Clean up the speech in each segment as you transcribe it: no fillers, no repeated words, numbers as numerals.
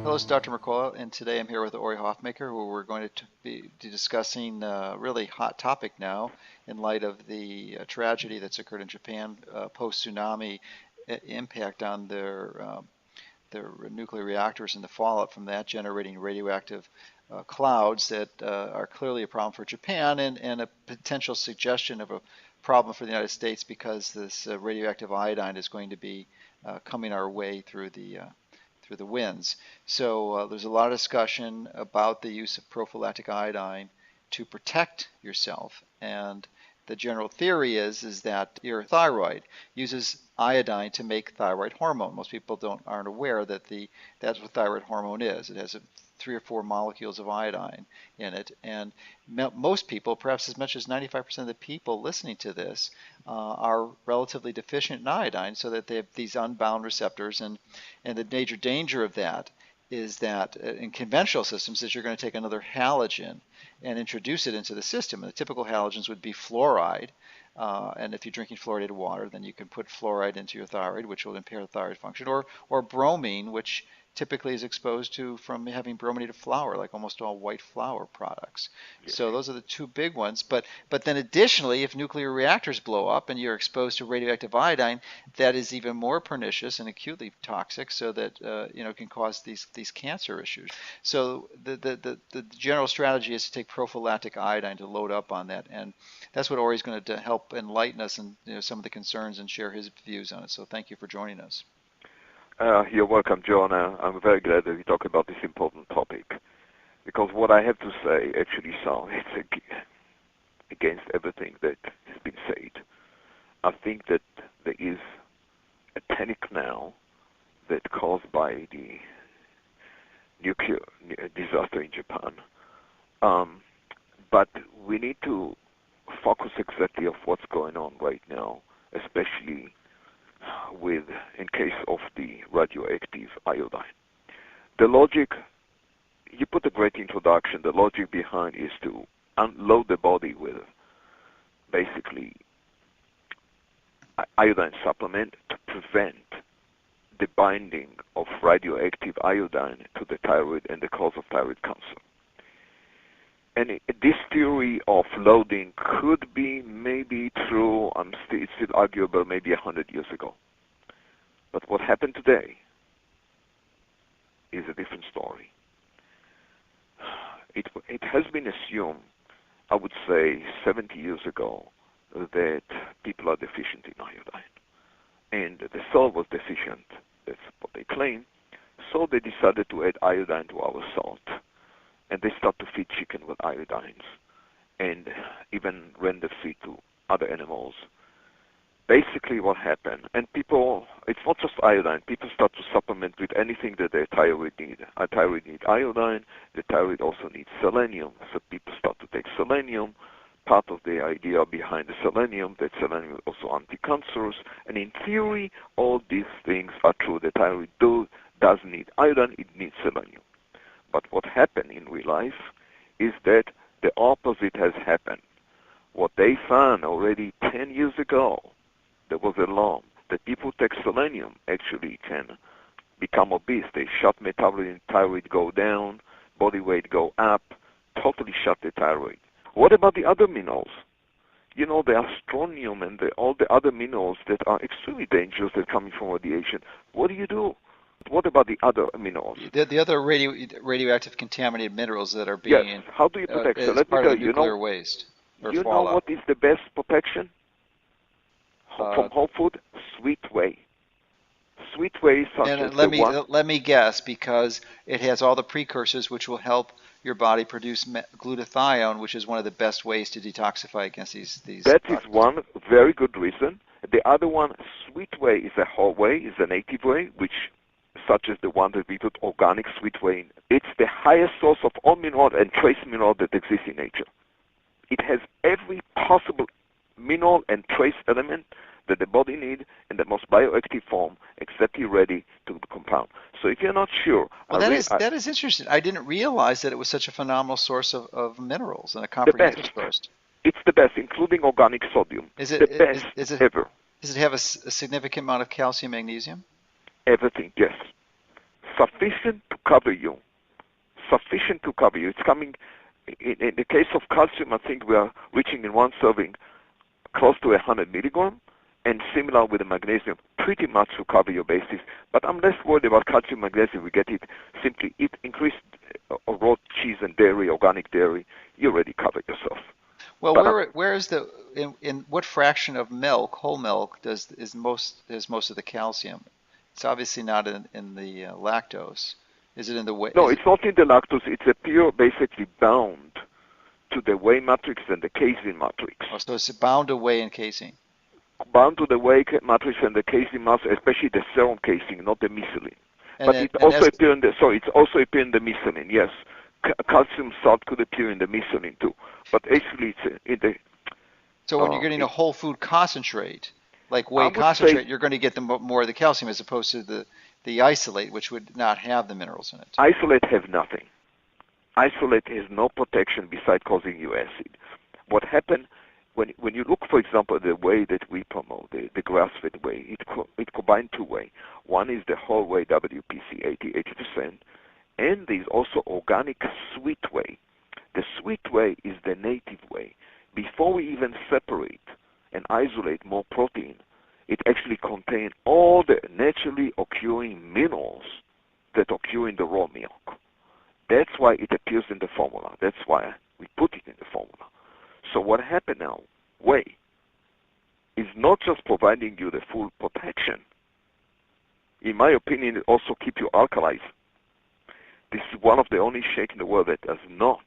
Hello, it's Dr. Mercola, and today I'm here with Ori Hofmekler, where we're going to be discussing a really hot topic now in light of the tragedy that's occurred in Japan post-tsunami impact on their nuclear reactors and the fallout from that, generating radioactive clouds that are clearly a problem for Japan and a potential suggestion of a problem for the United States because this radioactive iodine is going to be coming our way through the winds. So there's a lot of discussion about the use of prophylactic iodine to protect yourself. And the general theory is that your thyroid uses iodine to make thyroid hormone. Most people aren't aware that that's what thyroid hormone is. It has 3 or 4 molecules of iodine in it, and most people, perhaps as much as 95% of the people listening to this, are relatively deficient in iodine, so that they have these unbound receptors, and the major danger of that is that in conventional systems is you're going to take another halogen and introduce it into the system. And the typical halogens would be fluoride, and if you're drinking fluoridated water, then you can put fluoride into your thyroid, which will impair thyroid function, or bromine, which typically is exposed to from having brominated flour, like almost all white flour products. Yes. So those are the two big ones. But then additionally, if nuclear reactors blow up and you're exposed to radioactive iodine, that is even more pernicious and acutely toxic, so that can cause these cancer issues. So the general strategy is to take prophylactic iodine to load up on that, and that's what Ori's going to help enlighten us and some of the concerns and share his views on it. So thank you for joining us. You're welcome, John. I'm very glad that we talk about this important topic, because what I have to say actually sounds against everything that has been said. I think that there is a panic now that caused by the nuclear disaster in Japan. But we need to focus exactly on what's going on right now, especially in case of the radioactive iodine. The logic, you put a great introduction, the logic behind is to unload the body with basically iodine supplement to prevent the binding of radioactive iodine to the thyroid and the cause of thyroid cancer. And this theory of loading could be maybe true, it's still arguable, maybe 100 years ago. But what happened today is a different story. It has been assumed, I would say 70 years ago, that people are deficient in iodine. And the salt was deficient, that's what they claim. So they decided to add iodine to our salt. And they start to feed chicken with iodines, and even render feed to other animals. Basically what happened, and people, it's not just iodine, people start to supplement with anything that their thyroid need. Our thyroid needs iodine, the thyroid also needs selenium, so people start to take selenium. Part of the idea behind the selenium, that selenium is also anti-cancerous, and in theory, all these things are true. The thyroid does need iodine, it needs selenium. But what happened in real life is that the opposite has happened. What they found already 10 years ago, there was an alarm that people who take selenium actually can become obese. They shut metabolism, thyroid go down, body weight go up, totally shut the thyroid. What about the other minerals? The strontium and all the other minerals that are extremely dangerous that are coming from radiation. What do? What about the other minerals? The other radioactive contaminated minerals that are being yes. How do you protect? So as let me part tell of the you, nuclear waste or you fallout. know what is the best protection from whole food? Sweet whey. Sweet whey such And as the one. let me guess, because it has all the precursors which will help your body produce glutathione, which is one of the best ways to detoxify against these. That is one very good reason. The other one, sweet whey, is a whole whey, is a native whey, which such as the one that we put organic sweet whey in. It's the highest source of all mineral and trace mineral that exists in nature. It has every possible mineral and trace element that the body needs in the most bioactive form, exactly ready to compound. So if you're not sure... Well, that is interesting. I didn't realize that it was such a phenomenal source of minerals and a comprehensive source. It's the best, including organic sodium. Is it the best ever. Does it have a significant amount of calcium, magnesium? Everything, yes. sufficient to cover you. Sufficient to cover you. It's coming, in the case of calcium, I think we are reaching in one serving close to 100 milligram, and similar with the magnesium, pretty much to cover your bases. But I'm less worried about calcium, magnesium. We get it simply eat increased raw cheese and dairy, organic dairy. You already covered yourself. Well, But where is the in what fraction of milk, whole milk, is most of the calcium? It's obviously not in the lactose. Is it in the whey? no, it's not in the lactose. It's a pure, basically bound to the whey matrix and the casein matrix. Oh, so it's bound to whey and casein. Bound to the whey matrix and the casein matrix, especially the serum casein, not the methylene. And But then it and also that's appears in the it's also appear in the methylene. Yes, calcium salt could appear in the methylene too. But actually, it's in the so when you're getting a it, whole food concentrate, like I whey would say concentrate, you're going to get more of the calcium as opposed to the isolate, which would not have the minerals in it. isolate have nothing. Isolate has no protection besides causing you acid. What happened when you look, for example, the whey that we promote, the grass-fed whey, it combines two whey. One is the whole whey WPC 80%, and there's also organic sweet whey. The sweet whey is the native whey. Before we even separate and isolate more protein, it actually contains all the naturally occurring minerals that occur in the raw milk. That's why it appears in the formula. That's why we put it in the formula. So what happened now, whey, is not just providing you the full protection. In my opinion, it also keeps you alkalized. This is one of the only shakes in the world that does not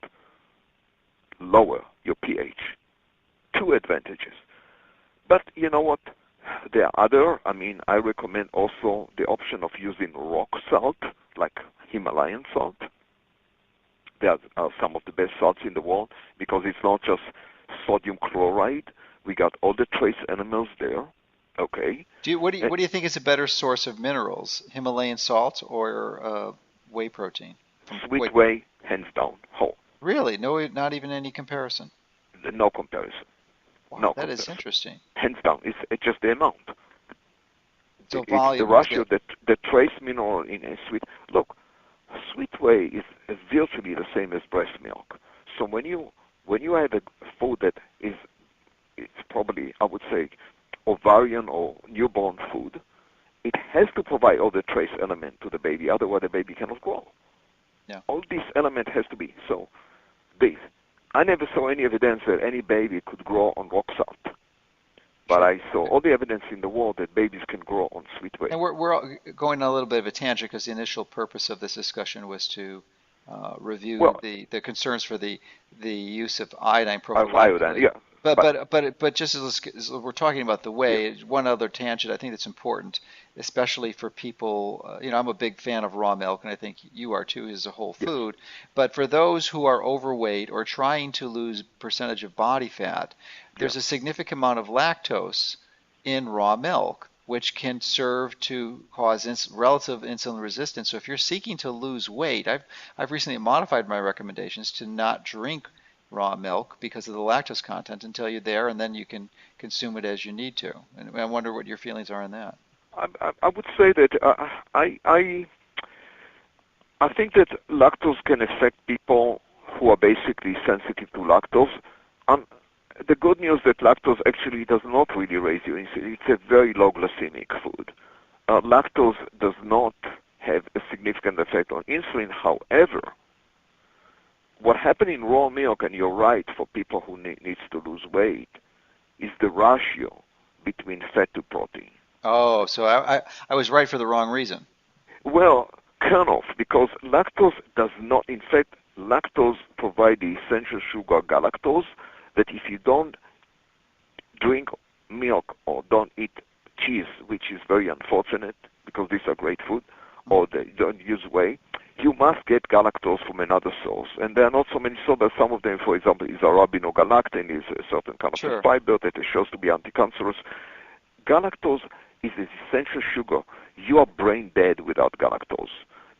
lower your pH. Two advantages. But you know what? There are other, I recommend also the option of using rock salt, like Himalayan salt. They are some of the best salts in the world because it's not just sodium chloride. We got all the trace elements there. Okay. What do you think is a better source of minerals, Himalayan salt or whey protein from whey? Sweet whey, hands down, whole. Really? No, not even any comparison. No comparison. Wow, No that is comparison. interesting. Hands down. It's just the amount. So It's the volume is ratio, the the trace mineral in a sweet. Look, sweet whey is virtually the same as breast milk. So when you have a food that is, it's probably, I would say, ovarian or newborn food, it has to provide all the trace element to the baby, otherwise the baby cannot grow. yeah. All these element has to be. So this, I never saw any evidence that any baby could grow on rock salt. But Sure. I saw all the evidence in the world that babies can grow on sweet whey. And we're going on a little bit of a tangent because the initial purpose of this discussion was to review Well, the concerns for the use of iodine iodine, prophylactically. yeah. But But just as we're talking about the yeah, whey, one other tangent I think that's important, especially for people. I'm a big fan of raw milk, and I think you are too, as a whole yes, food. But for those who are overweight or trying to lose percentage of body fat, yeah. there's a significant amount of lactose in raw milk, which can serve to cause relative insulin resistance. So if you're seeking to lose weight, I've recently modified my recommendations to not drink raw milk because of the lactose content until you're there, and then you can consume it as you need to. And I wonder what your feelings are on that. I would say that I think that lactose can affect people who are basically sensitive to lactose. Um, the good news that lactose actually does not really raise your insulin. It's a very low glycemic food. Lactose does not have a significant effect on insulin. However, what happens in raw milk, and you're right, for people who needs to lose weight, is the ratio between fat to protein. Oh, so I was right for the wrong reason. Well, kind of, because lactose does not, in fact, lactose provides the essential sugar galactose that if you don't drink milk or don't eat cheese, which is very unfortunate because these are great food, or they don't use whey, you must get galactose from another source. And there are not so many sources, but some of them, for example, is arabinogalactane, is a certain kind of a Sure. fiber that is shows to be anti-cancerous. Galactose is an essential sugar. You are brain dead without galactose.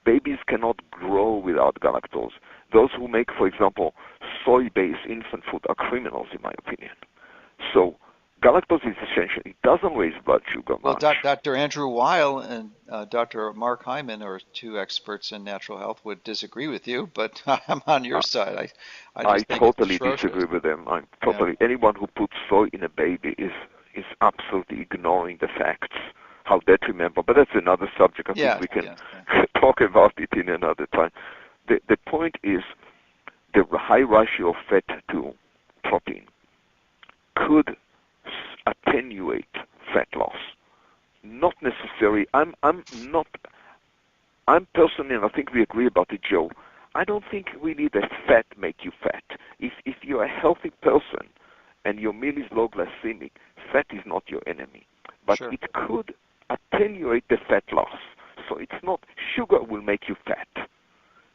Babies cannot grow without galactose. Those who make, for example, soy-based infant food are criminals, in my opinion. So galactose is essential. It doesn't raise blood sugar Well, much. Dr. Andrew Weil and Dr. Mark Hyman, or two experts in natural health, would disagree with you, but I'm on your Uh, side. I I just think it's totally atrocious. disagree with them. I'm Yeah. totally anyone who puts soy in a baby is absolutely ignoring the facts, how detrimental. But that's another subject. I think Yes, we can yes, yeah. talk about it in another time. The point is the high ratio of fat to protein could attenuate fat loss. Not necessary. I'm personally, and I think we agree about it, Joe. I don't think really that fat make you fat. If you're a healthy person and your meal is low glycemic, fat is not your enemy. But Sure. it could attenuate the fat loss. So it's not sugar will make you fat.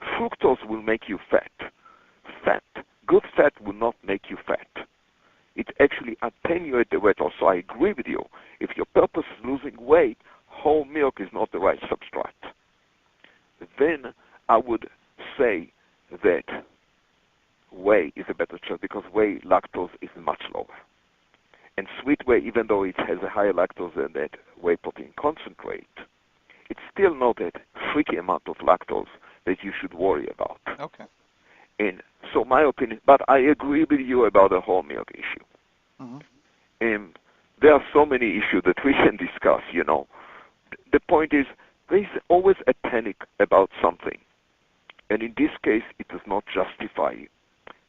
Fructose will make you fat. Fat, good fat will not make you fat. It actually attenuates the weight loss. So I agree with you. If your purpose is losing weight, whole milk is not the right substrate. Then I would say that whey is a better choice because whey lactose is much lower. And sweet whey, even though it has a higher lactose than that whey protein concentrate, it's still not that freaky amount of lactose that you should worry about. Okay. And so my opinion, but I agree with you about the whole milk issue. Hmm. And there are so many issues that we can discuss, you know. The point is, there is always a panic about something. And in this case, it does not justify it.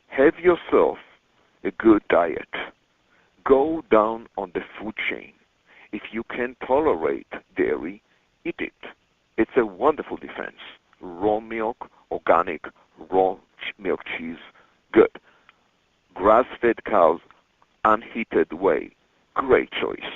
Have yourself a good diet. Go down on the food chain. If you can tolerate dairy, eat it. It's a wonderful defense. Raw milk, organic, raw milk cheese, good. Grass-fed cows, unheated whey, great choice.